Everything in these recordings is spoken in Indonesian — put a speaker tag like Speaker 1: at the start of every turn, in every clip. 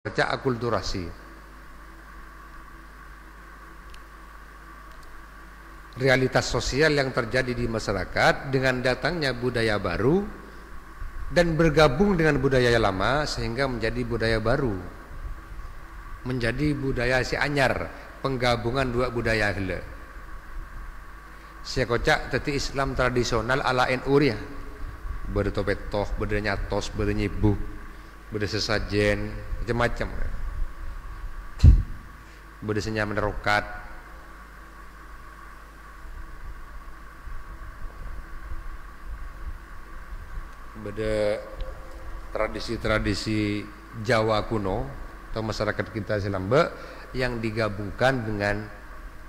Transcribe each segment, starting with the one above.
Speaker 1: baca akulturasi. Realitas sosial yang terjadi di masyarakat dengan datangnya budaya baru dan bergabung dengan budaya lama sehingga menjadi budaya baru, menjadi budaya si anyar, penggabungan dua budaya heula. Sia kocak teti Islam tradisional ala NU ya. Berde topetoh, berde nyatos, berde nyibuh, berde sesajen, macam-macam. Berde senyam menerokat. Berde tradisi-tradisi Jawa kuno atau masyarakat kita Silambe yang digabungkan dengan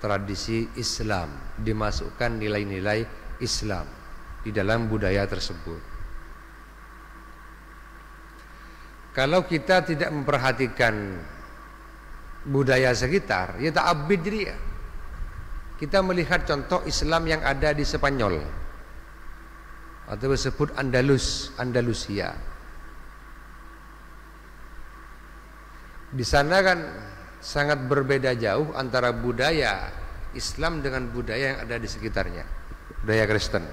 Speaker 1: tradisi Islam, dimasukkan nilai-nilai Islam di dalam budaya tersebut. Kalau kita tidak memperhatikan budaya sekitar, ya tak abid jadi ya. Kita melihat contoh Islam yang ada di Spanyol atau disebut Andalusia. Di sana kan sangat berbeda jauh antara budaya Islam dengan budaya yang ada di sekitarnya, budaya Kristen.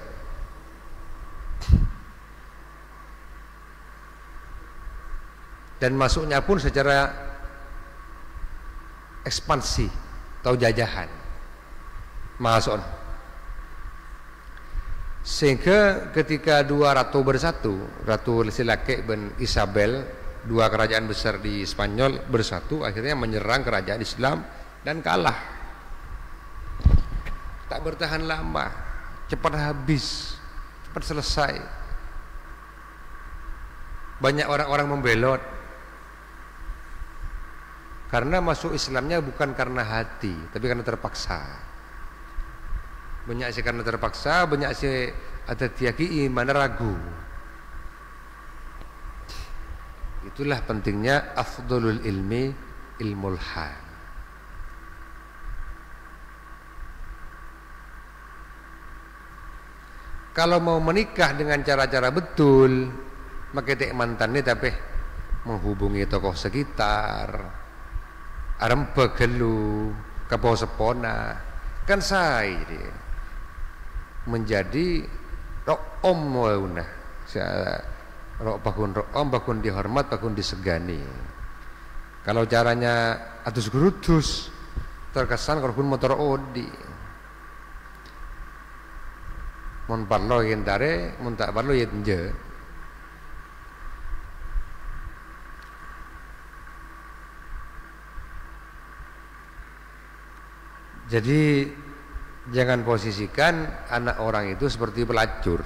Speaker 1: Dan masuknya pun secara ekspansi atau jajahan masuk. Sehingga ketika dua ratu bersatu, Ratu Silake dan Isabel, dua kerajaan besar di Spanyol bersatu, akhirnya menyerang kerajaan Islam dan kalah. Tak bertahan lama, cepat habis, cepat selesai. Banyak orang-orang membelot karena masuk Islamnya bukan karena hati, tapi karena terpaksa. Banyak sih karena terpaksa, banyak sih ada tiaki iman ragu. Itulah pentingnya afdolul ilmi ilmul hal. Kalau mau menikah dengan cara-cara betul, maka tek mantannya tapi menghubungi tokoh sekitar, arem begelu, kepo sepona, kan saya dia menjadi ro'om wauna. Rok bakun dihormat, bakun disegani. Kalau caranya atus gerudus, terkesan kalau pun motor odi. Mon parlo yen tare, mon tak parlo yen je. Jadi jangan posisikan anak orang itu seperti pelacur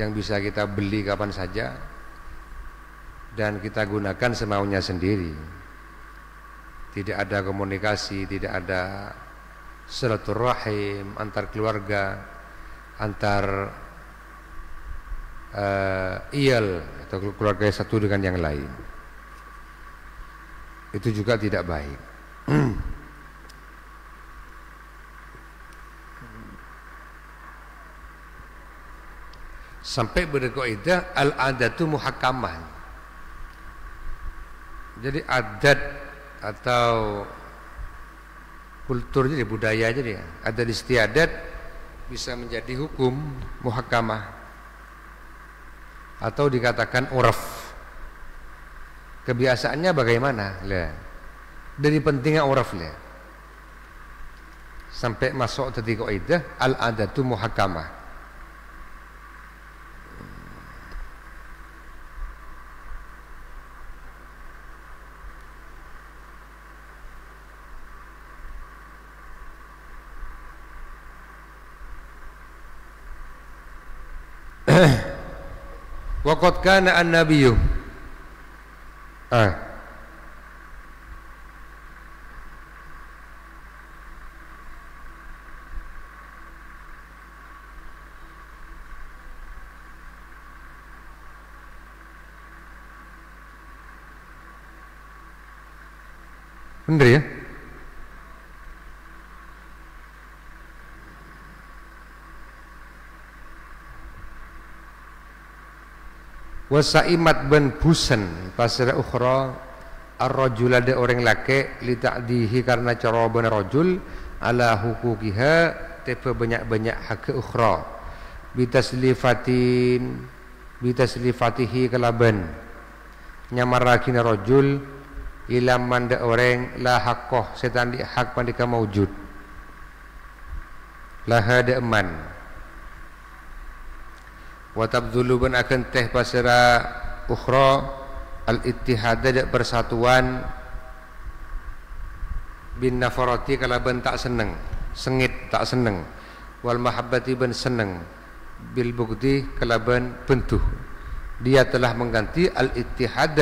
Speaker 1: yang bisa kita beli kapan saja dan kita gunakan semaunya sendiri. Tidak ada komunikasi, tidak ada silaturahim antar keluarga, antar iyal atau keluarga satu dengan yang lain. Itu juga tidak baik. Sampai berkaidah al-adatu muhakkamah. Jadi adat atau kultur jadi budaya jadi adat istiadat bisa menjadi hukum muhakkamah atau dikatakan uraf. Kebiasaannya bagaimana? Lihat. Dari pentingnya uraf lihat. Sampai masuk tadi kaidah al-adatu muhakkamah. Waqad kana an-nabiyyu bener ya? Wasaimat bin Busan pasra ukhra ar-rajul ada orang laki li ta'dihi karena cara benar rajul ala huquqiha tepa banyak-banyak hak ukhra bitaslifatihi kalaban nyamarrakina rajul ila manda orang la haqqah setan di hak pandika maujud la hada eman wa tabdhulu ban akan teh pasara ukhra al-ittihad persatuan bin nafarati kalaban tak seneng sengit tak seneng wal mahabbati ban seneng bil bugdi kalaban bentuh dia telah mengganti al-ittihad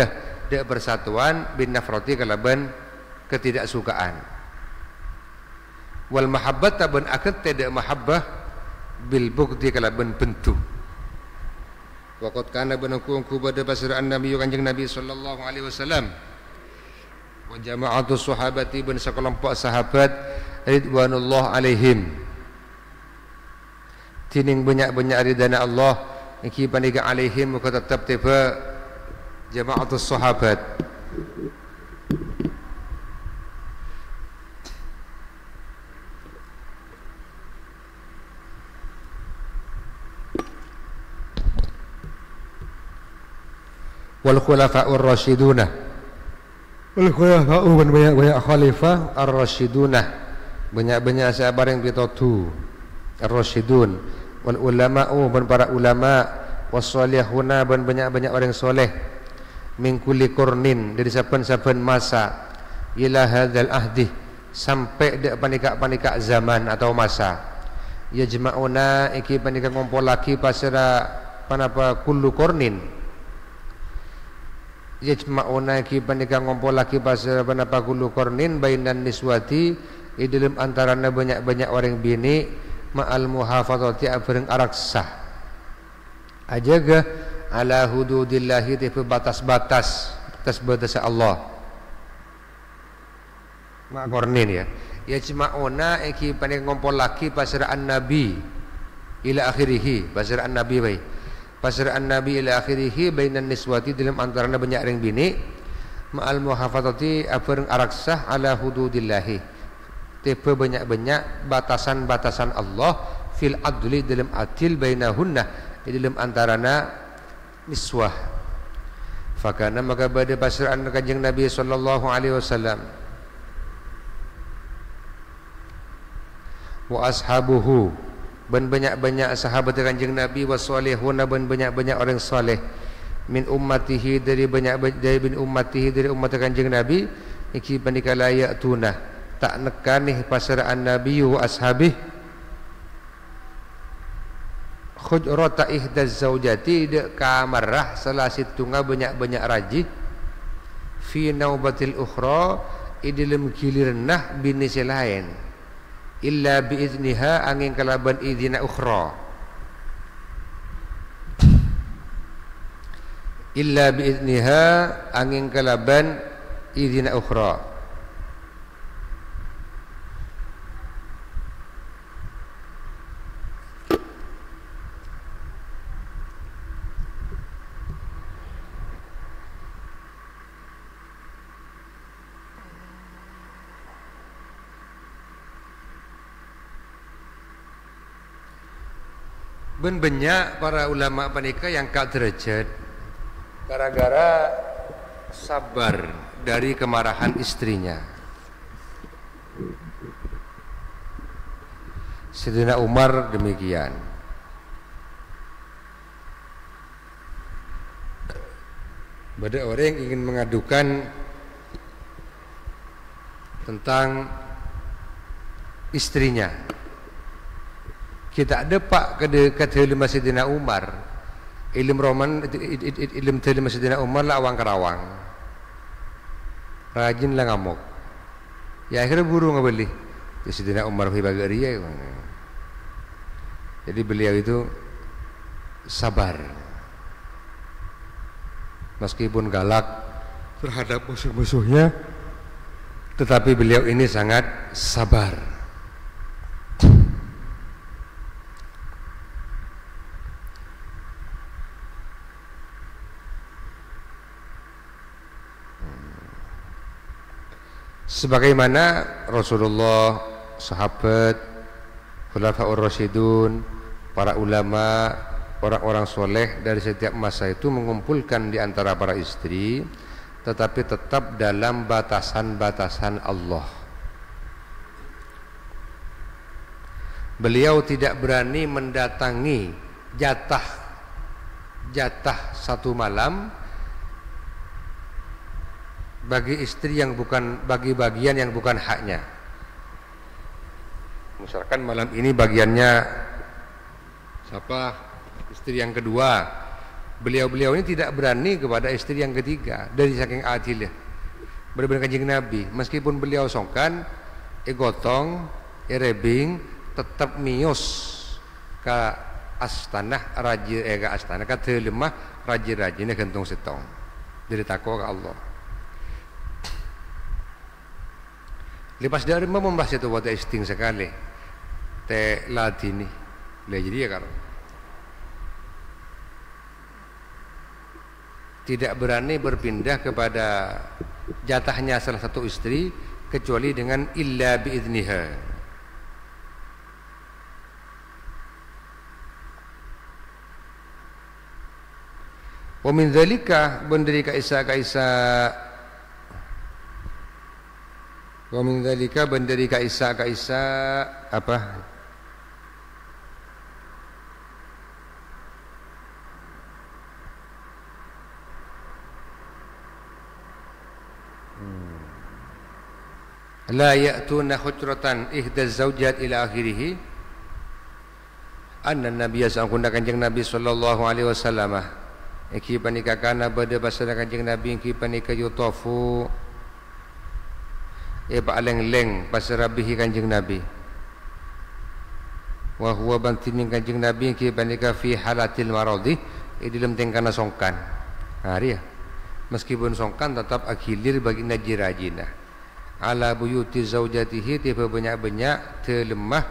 Speaker 1: persatuan bin nafarati kalaban ketidaksukaan wal mahabbata ban akan tidak mahabbah bil bugdi kalaban bentuh. Waqad kana banaku pada pasiraan Nabi kanjeng Nabi sallallahu alaihi wasallam wa jama'atu sahabati ban sekelompok sahabat ridwanullah alaihim tining banyak-banyak ridana Allah iki paniga alaihim muka tetap tiba jama'atu sahabat wal khulafa'ur rasyiduna wal khulafa'u banyak-banyak khalifah ar-rasyiduna banyak-banyak sahabat yang pitotu ar-rasyidun wal ulama'u ban para ulama was-salihuna ban banyak-banyak orang soleh min kulli qurnin dari saben-saben masa ila hadzal ahdi sampai dak panika-panika zaman atau masa yajma'una iki panika ngumpul lagi pasira panapa kullu qurnin yajma'una ki panika ngumpul lagi pasal panapa kullu qarnin bainan niswati di dalam antarana banyak-banyak orang bini ma'al muhafazati abareng araksah ajaga ala hududillahi tipe batas-batas Allah ma qarnin ya yajma'una ki panika ngumpul lagi pasal an-nabi ila akhirih pasal an-nabi baik pasra'an Nabi ila akhirih bainan niswati dalam antaranya banyak orang bini ma'al muhafazati abareng araksah ala hududillahi tipe banyak-banyak batasan-batasan Allah fil adli dalam adil bainahunna di dalam antaranya niswah fakana maka pada pasra'an kanjeng Nabi sallallahu alaihi wasallam wa ashabuhu ban banyak-banyak sahabat kanjeng Nabi wasolihuna ban banyak-banyak orang soleh min ummatihi dari bin ummatihi dari umat kanjeng Nabi iki panika layak tunah tak nekanih pasaraan Nabi wa ashabih khujrata ihdaz zaujati de kamarah salah situnga banyak-banyak rajih fi naubatil ukhra idilem gilirnah binisi lain illa biizniha angin kalaban idina ukhra illa biizniha angin kalaban idina ukhra ben banyak para ulama panika yang kak derajat gara-gara sabar dari kemarahan istrinya. Sayyidina Umar demikian. Ada orang yang ingin mengadukan tentang istrinya. Kita ada pak kata ilmu Sayyidina Umar, ilmu roman ilmu ilmu Sayyidina Umar lah awang kerawang, rajin lah ngamuk. Ya akhirnya buru ngabeli. Sayyidina Umar hibaga ria. Jadi beliau itu sabar, meskipun galak terhadap musuh-musuhnya, tetapi beliau ini sangat sabar. Sebagaimana Rasulullah, sahabat, khulafaur rasyidun, para ulama, orang-orang soleh dari setiap masa itu mengumpulkan di antara para istri, tetapi tetap dalam batasan-batasan Allah. Beliau tidak berani mendatangi jatah satu malam bagi istri yang bukan, bagi bagian yang bukan haknya. Misalkan malam ini bagiannya siapa? Istri yang kedua. Beliau ini tidak berani kepada istri yang ketiga dari saking adilnya. Benar-benar Kanjeng Nabi, meskipun beliau songkan, gotong, rebing, tetap mius ka astanah raja ka astana ka lemah raja-rajine gantung setong. Dari takwa ke Allah. Lepas dari membahas itu buat isting sekali te latini le jadi ya karo tidak berani berpindah kepada jatahnya salah satu istri kecuali dengan illa biidniha. Wa min dzalika benderi kaisa wa min dzalika benderi kaisa apa? La ya'tuna hujratan ihda zawjat ila akhirih. Anna Nabiy sallallahu Kanjeng Nabi sallallahu alaihi wasallam iki panika kana bade basana Kanjeng Nabi iki panika yutafu leng pasarabihi Kanjeng Nabi wa huwa bantin Kanjeng Nabi ki panika fi halatil maradi dalam tengkana songkan. Dia meskipun songkan tetap akhilir bagi najirajina ala buyuti zaujatihi tiba banyak-banyak telemah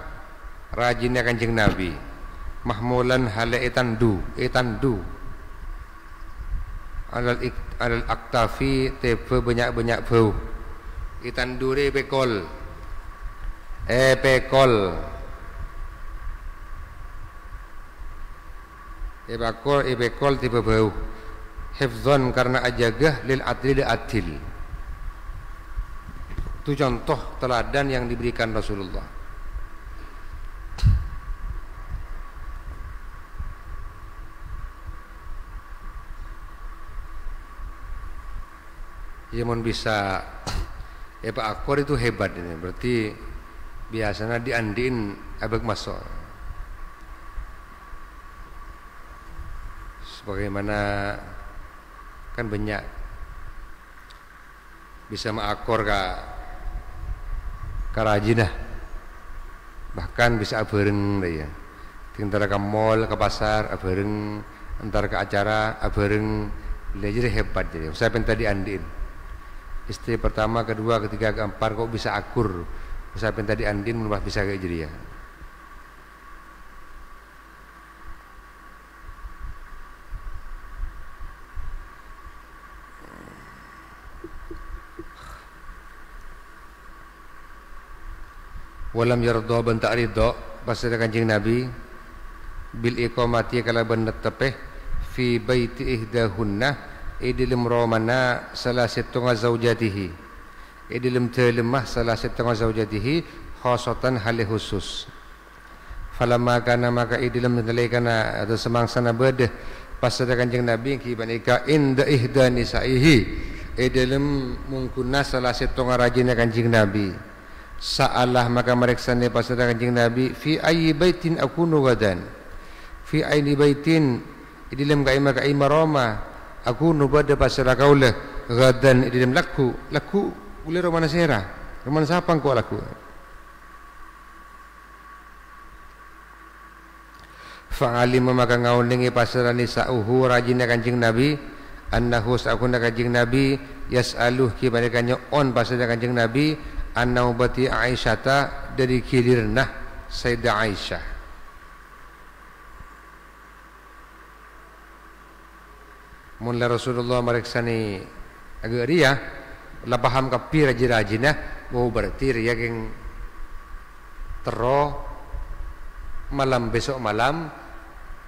Speaker 1: rajinnya Kanjeng Nabi mahmulan hala etandu alal aktafi tiba banyak-banyak bau itandure pekol pekol tiba bau hifdzan karena ajagah lil adil itu contoh teladan yang diberikan Rasulullah. Ya mon bisa Pak Akor itu hebat ini, berarti biasanya diandiin abek masuk. Sebagaimana kan banyak bisa mengakor karajinah, bahkan bisa abareng ya. Antara ke mall, ke pasar, abareng, antara ke acara, abareng, jadi hebat jadi. Saya pengen tadi andiin. Istri pertama, kedua, ketiga, keempat kok bisa akur. Saya pengen tadi andin menubah bisa kayak jadi ya. Walam yarda ban ta'ridha pasal Kanjeng Nabi bil iqamati kala benet tepeh fi baiti ihdahunna idilim romana salah setengah zaujatihi idilim telemah salah setengah zaujatihi khasatan hal khusus falamma kana maka idilim nalaikana atau semangsana bede pasal Kanjeng Nabi ki banika inda ihda nisaihi idilim mungkunna salah setengah rajinnya Kanjeng Nabi sa'alah maka mereksane pasal Kanjeng Nabi fi ayyi baitin akunu gadan fi ayyi baitin idilam kaima roma akunu bada pasal kaula gadan idilam laku ule romana sera romana sapang ko laku fa'alim maka ngaulingi pasal nisa'uhu rajinna Kanjeng Nabi annahu sa'akuna Kanjeng Nabi yas'aluh ki badakanya on pasal Kanjeng Nabi an-naubati Aisyata dari kilirnah Sayyidah Aisyah. Mula Rasulullah mereksani agak ria lah paham kapi rajin-rajinah mau berarti dia yang tero malam besok malam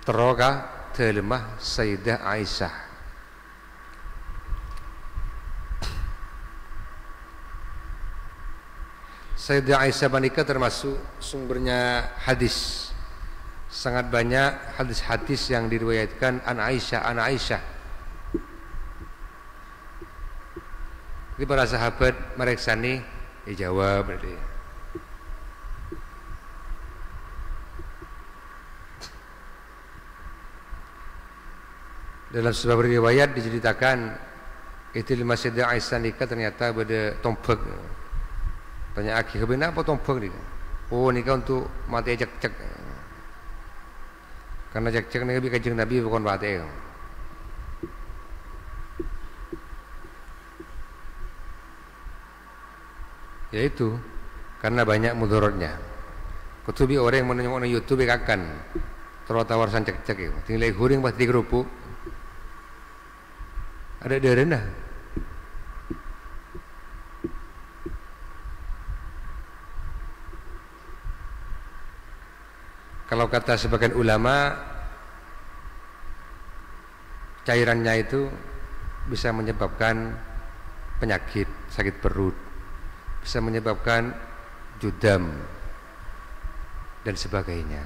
Speaker 1: tero ka telemah Sayyidah Aisyah. Sayyidah Aisyah banika termasuk sumbernya hadis. Sangat banyak hadis-hadis yang diriwayatkan an Aisyah. Jadi para sahabat mereksani, jawab berarti. Dalam sebuah riwayat diceritakan itu lima Sayyidah Aisyah nikah ternyata pada tompek. Tanya akhi, kenapa tompek ni? Oh nikah untuk mati cek. Karena cek-cek Nabi Kanjeng Nabi bukan batik. Yaitu karena banyak mudaratnya. Kutubi orang yang menengok di YouTube akan terus-terusan cek-cek itu. Tinggal huring pasti kerupuk. Ada derena. Kalau kata sebagian ulama, cairannya itu bisa menyebabkan penyakit, sakit perut, bisa menyebabkan judam dan sebagainya.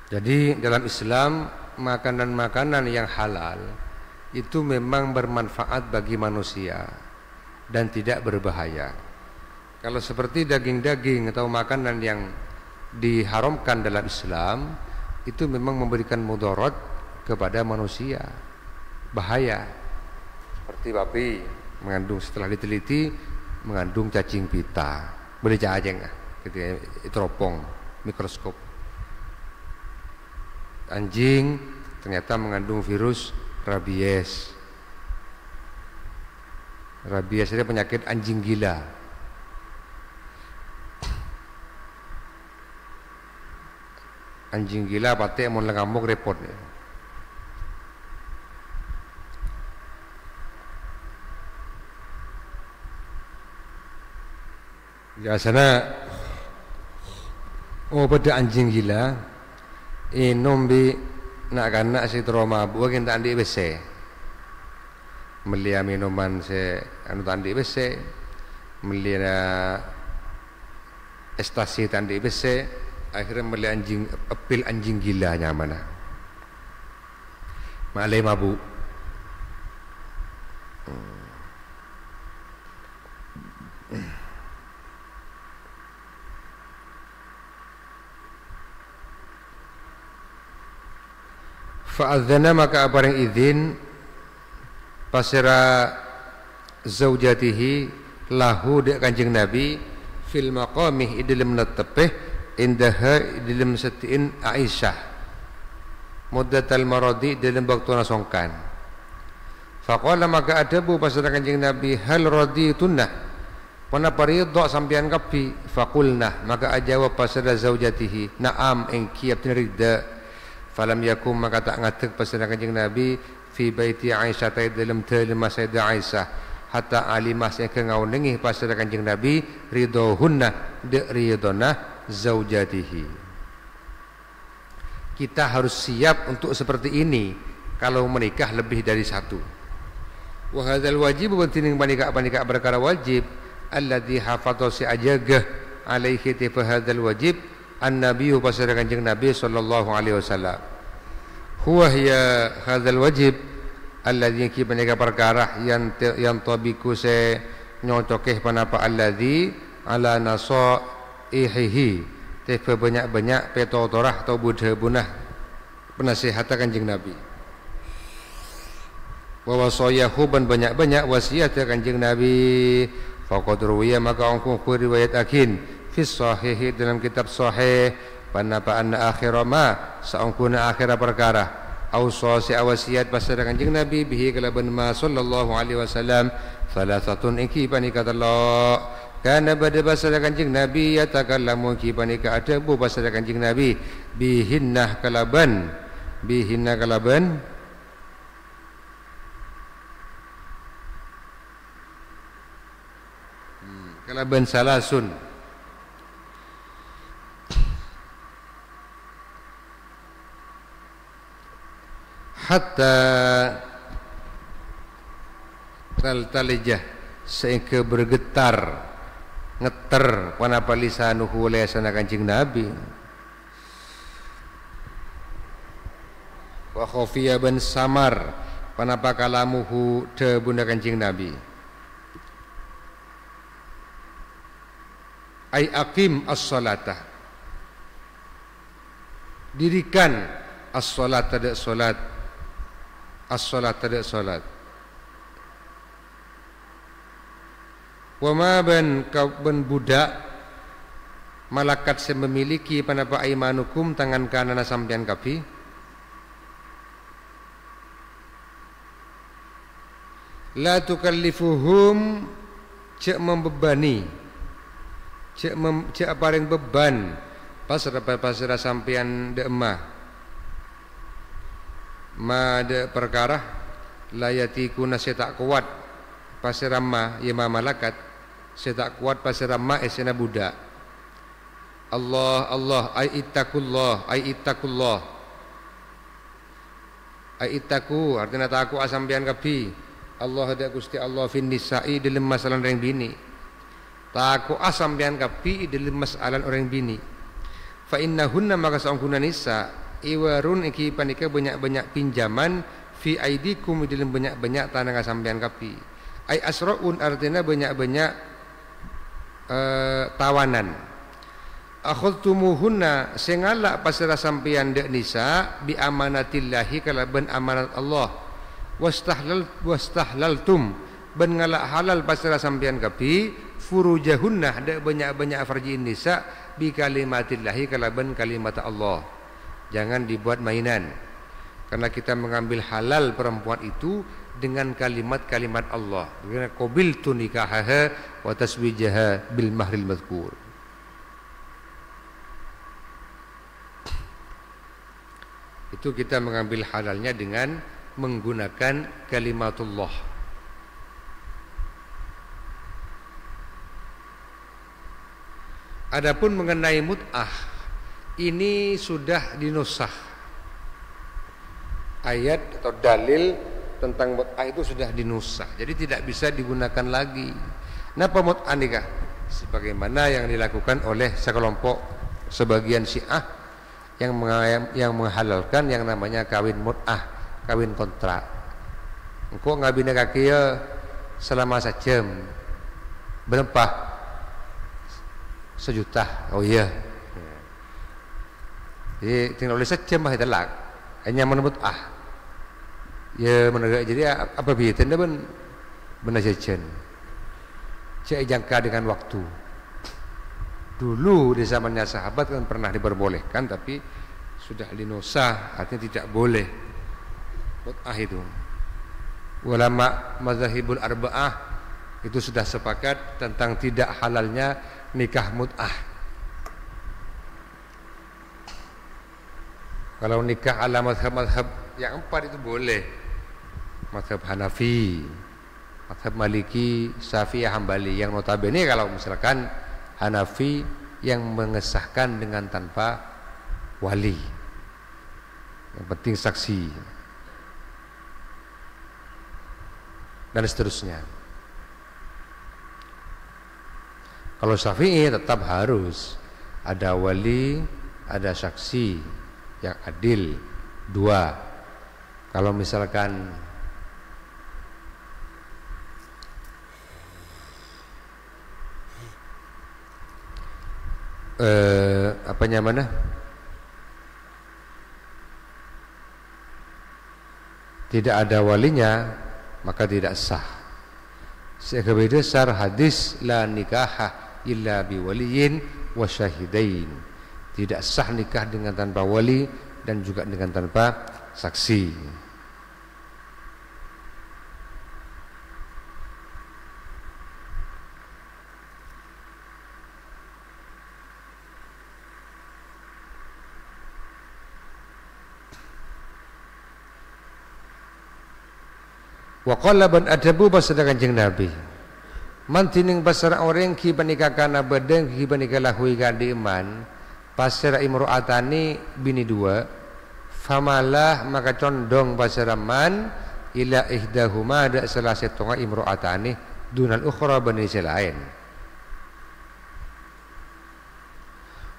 Speaker 1: Jadi dalam Islam makanan-makanan yang halal itu memang bermanfaat bagi manusia dan tidak berbahaya. Kalau seperti daging-daging atau makanan yang diharamkan dalam Islam itu memang memberikan mudarat kepada manusia, bahaya. Seperti babi mengandung, setelah diteliti mengandung cacing pita, boleh cacing gitu ya, teropong mikroskop. Anjing ternyata mengandung virus rabies. Rabies itu penyakit anjing gila. Anjing gila patek mau ngamuk repot. Biasanya pada anjing gila nombi nak kanak si trauma buat kita andi bese. Melia minuman se anu tandi bese, melia estasi tandi bese, akhirnya melia anjing apil anjing gila nyamana. Malai mabuk. Fa'adzana maka apareng izin pasira zaujatihi lahu dek Kanjeng Nabi fil maqamih idilem natepeh indaha idilem setiin Aisyah muddatal maradi dalam waktu nasongkan. Faqala maka adabu pasira Kanjeng Nabi hal raditunnah pana paridha sampean kapi. Faqulna maka ajawab pasira zaujatihi na'am engki abtinrida. Falam yakum maka tak ngatek pasira Kanjeng Nabi fi baiti Aisyah dalam telma Sayyidah Aisyah hatta alimah yang kengau nengih pasal Kanjeng Nabi ridhohunna de ridhona zaujatihi. Kita harus siap untuk seperti ini kalau menikah lebih dari satu. Wa hadzal wajib penting panika perkara wajib alladzi hafadha si ajagah alaihi tifa hadzal wajib an-nabiy pasal Kanjeng Nabi sallallahu alaihi wasallam. Huwa hiya hadzal wajib alladzi ki panika perkara yang tabiku se nyocokeh panapa alladzi ala nasaihi tefe banyak-banyak petotorah atau budha bunah penasihat Kanjeng Nabi. Wa wasayahu ban banyak-banyak wasiat Kanjeng Nabi. Faqad ruwiya maka angkung riwayat akin fi sahih dalam kitab sahih panapa anna akhira ma saungkuna akhira perkara ausa si awasiat pasal Kanjeng Nabi bihi kalaban ma sallallahu alaihi wasallam salasatun iki panika telo Karena pada bahasa Kanjeng Nabi yatakallamu ki panika ada bu bahasa Kanjeng Nabi bihinnah kalaban kalaban salasun hatta taltalijah sehingga bergetar ngeter panapa lisanuhu oleh sana Kanjeng Nabi wa khafiya ban samar panapa kalamuhu de bunda Kanjeng Nabi ai aqim as-salata dirikan as-salat ada salat as-salat ada salat wa ma ban budak malakat yang memiliki panapa aimanukum tangan kanan sampean kapi la tukallifuhum cek membebani cek paling beban pasrah sampean de emah ma de perkara layati kuna setak kuat pasirama ya malakat setak kuat pasirama esena budak Allah ai ittaqullah ai ittaqu artinya taku asampian kabi Allah ada Gusti Allah fin nisa'i dalam masalah orang bini taku asampian kabi dalam masalah orang bini fa innahunna maka saungkuna nisa iwarun iki panika banyak-banyak pinjaman fi aidikum dalam banyak-banyak tanah asampian kabi ai asraun artinya banyak-banyak tawanan akhadtumuhunna sengala pasira sampeyan dek nisa bi amanatillahi kalaban amanat Allah wastahlaltum ben ngalak halal pasira sampeyan kapi furujahunna dek banyak-banyak farjiin nisa bi kalimatillahi kalaban kalimat Allah jangan dibuat mainan karena kita mengambil halal perempuan itu dengan kalimat-kalimat Allah dengan qabiltu nikahaha wa taswijaha bil mahril madhkur itu kita mengambil halalnya dengan menggunakan kalimatullah. Adapun mengenai mut'ah ini sudah dinusah. Ayat atau dalil tentang mut'ah itu sudah dinusah. Jadi tidak bisa digunakan lagi. Kenapa mut'ah nikah? Sebagaimana yang dilakukan oleh sekelompok sebagian Syiah yang menghalalkan yang namanya kawin mut'ah, kawin kontrak. Engkau ngabina kaki selama sejam, berapa? 1 juta. Oh iya. Jadi tinggal oleh sejam mah telak. Hanya menebut ya menegak. Jadi apa biar tenda ben benar jajan. Cek jangka dengan waktu. Dulu di zamannya sahabat kan pernah diperbolehkan, tapi sudah dinosah, artinya tidak boleh mut'ah itu. Ulama mazhabul arba'ah itu sudah sepakat tentang tidak halalnya nikah mut'ah. Kalau nikah ala mazhab-mazhab yang 4 itu boleh. Mazhab Hanafi, mazhab Maliki, Syafi'i, Hambali. Yang notabene kalau misalkan Hanafi yang mengesahkan dengan tanpa wali, yang penting saksi dan seterusnya. Kalau Syafi'i tetap harus ada wali, ada saksi yang adil 2. Kalau misalkan apanya mana tidak ada walinya maka tidak sah. Sebagai dasar hadis la nikaha illa biwaliyin wa syahidain, tidak sah nikah dengan tanpa wali dan juga dengan tanpa saksi. Wa qala ban adabu pasada Kanjeng Nabi. Mantining pasara orang ki panikakana bedeng ki panikalahui gadi iman pasara imro'atani bini dua famalah maka condong pasara man ila ihdahuma ada salah satu imro'atani dunal ukhra bani lain.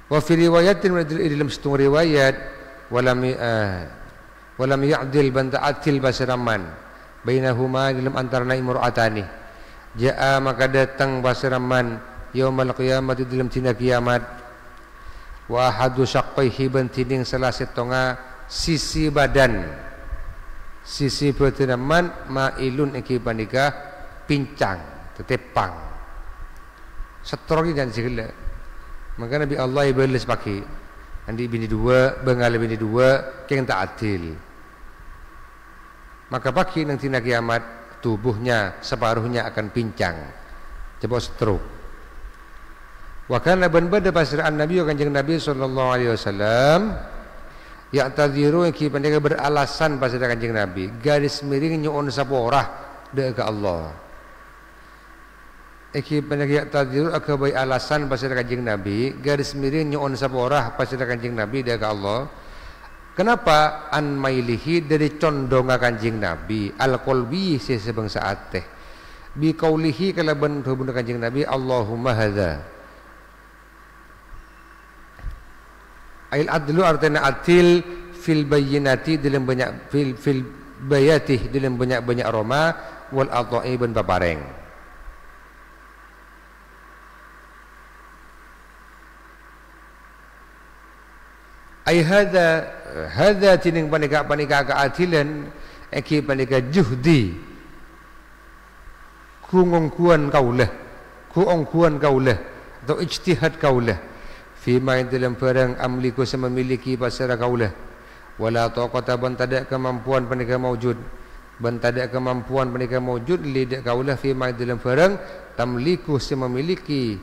Speaker 1: Wa fi riwayatin dalam setengah riwayat walam ya'dil banta atil pasara man bainahuma dalam antarana imro'atani. Ja'a maka datang basiraman yaumal qiyamah dalam tina kiamat wa ahadu syaqqaihi bantining salah setonga sisi badan sisi pertenaman mailun iki panika pincang tetepang setrogi dan segala maka Nabi Allah ibalis pagi andi bini dua bengal bini dua keng tak adil maka pagi nang tina kiamat tubuhnya separuhnya akan pincang coba stroke wa kana ban bada pasraan Nabi Kanjeng Nabi sallallahu alaihi wasallam ya tadhiru ki pandega beralasan pasraan Kanjeng Nabi garis miring nyuun saporah de ka Allah ki pandega ya tadhiru akabai alasan pasraan Kanjeng Nabi garis miring nyuun saporah pasraan Kanjeng Nabi de ka Allah. Kenapa an mailihi dari condonga Kanjeng Nabi al-qalbi sebangsa ateh bi qaulihi kalaban hubung Kanjeng Nabi Allahumma hadza ail adlu artinya atil fil bayyinati dalam banyak fil bayatih dalam banyak aroma wal adha'i ben papareng ai hadza tining panika keadilan eki panika juhdi kuongkuan kaulah atau ijtihad kaulah fima dalam barang amliku memiliki pasara kaulah wala taqata ban tada kemampuan panika maujud ban tada kemampuan panika maujud lidak kaulah fima dalam barang tamliku memiliki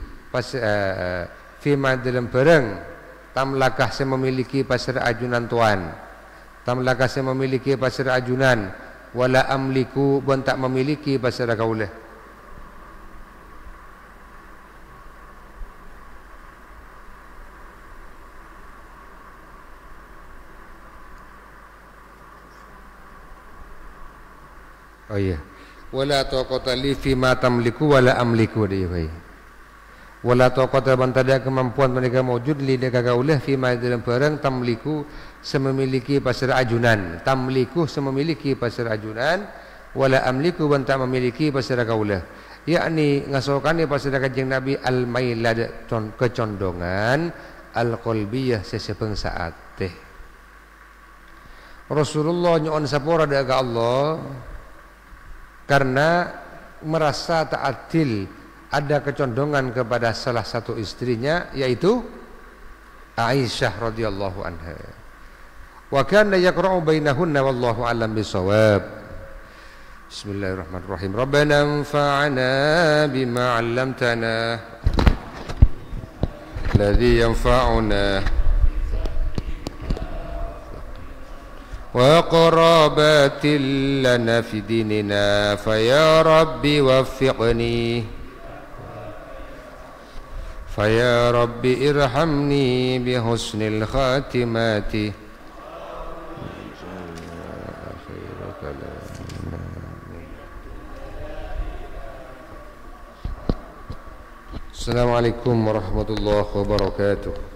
Speaker 1: fima dalam barang tamlakah saya memiliki pasar ajunan tuan tamlakah saya memiliki pasar ajunan wala amliku pun tak memiliki pasar kaulah oh iya wala taqata li fi ma tamliku wala amliku dia baik wala taqata ban tada kemampuan mereka maujud li deka kaulah fi ma dalam barang tamliku sememiliki pasar ajunan tamliku sememiliki pasar ajunan wala amliku ban tak memiliki pasar kaulah yakni ngasokane pasar Kanjeng Nabi al mailad kecondongan al qalbiyah sesebangsa ateh Rasulullah nyon sapora deka Allah karena merasa tak adil ada kecondongan kepada salah satu istrinya yaitu Aisyah radhiyallahu anha. Wa kana yaqra'u bainahunna wallahu a'lam bisawab. Bismillahirrahmanirrahim. Rabbana anfa'na bima 'allamtana alladhi yanfa'una wa qarabatil lana fi dinina fa ya rabbi waffiqni فيا رب ارحمني بحسن الخاتمات السلام عليكم ورحمة الله وبركاته.